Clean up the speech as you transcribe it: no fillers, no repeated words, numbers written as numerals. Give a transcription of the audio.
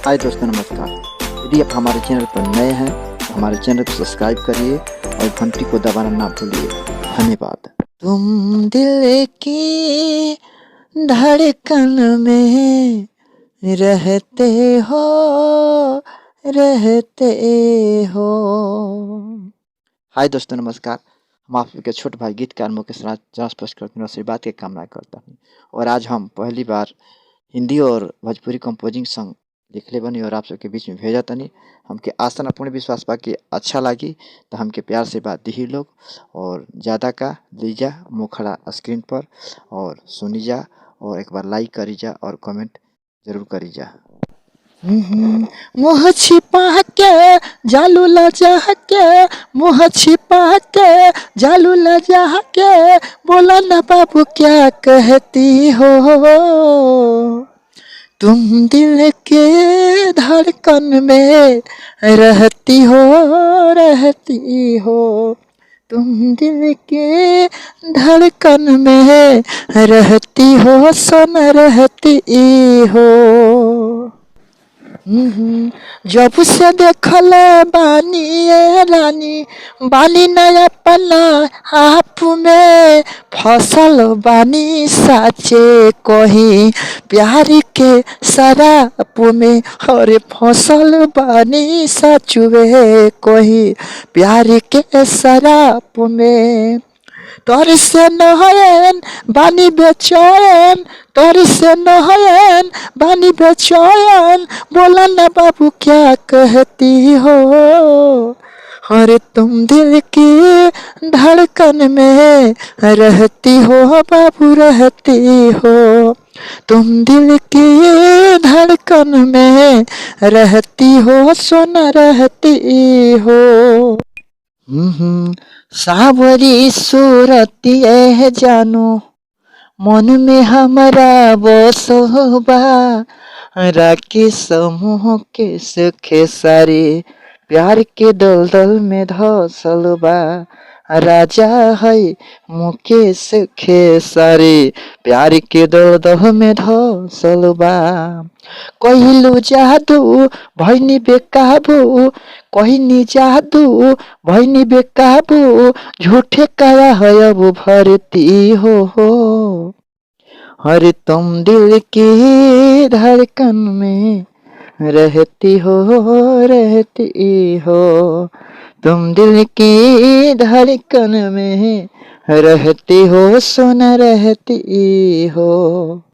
हाय दोस्तों, नमस्कार। यदि आप हमारे चैनल पर नए हैं तो हमारे चैनल को सब्सक्राइब करिए और घंटी को दबाना ना भूलिए। धन्यवाद। तुम दिल की धड़कन में रहते हो, रहते हो। हाय दोस्तों, नमस्कार। हम आप के छोटे भाई गीतकार मुकेश राज स्पष्ट करते हैं आशीर्वाद की कामना करता हूँ। और आज हम पहली बार हिंदी और भोजपुरी कंपोजिंग सॉन्ग लिखले बनी और आप सबके बीच में भेजा तनी। हमके आस्था पूर्ण विश्वास बा कि अच्छा लगी तो हमके प्यार से बात दी लोग और ज़्यादा का लीजा मुखड़ा स्क्रीन पर और सुनी जा और एक बार लाइक करी जा और कमेंट जरूर करी जा। मुँह छिपा के जालू लजा के, मुँह छिपा के जालू लजा के, बोला ना बाबू क्या कहती हो। तुम दिल के धड़कन में रहती हो, रहती हो। तुम दिल के धड़कन में रहती हो, सुन रहती हो। जब से देखल बानी ए रानी, बानी नया पन्ना आप में फसल बानी साचे कहीं प्यार के शराब में। अरे फसल बानी सचुए कहीं प्यार के शराब में। तोर से नहयन बानी बेचैन, तोर से नहयन बानी बेचैन, बोला ना बाबू क्या कहती हो। अरे तुम दिल की धड़कन में रहती हो बाबू, रहती हो। तुम दिल की धड़कन में रहती हो, सोना रहती हो। सावरी सूरती है जानो, मन में हमारा बसोबा। राखी समूह के सुखे सारे प्यार के दलदल में धसल बा। राजा है मुकेश खेसारी प्यार के दलदल में धसल बा। कहलू जादू भैनी बेकाबू, कहनी जादू भैनी बेकाबू, झूठे काया है अब भरती हो। अरे तुम दिल की धड़कन में रहती हो, रहती हो। तुम दिल की धड़कन में रहती हो, सुन रहती हो।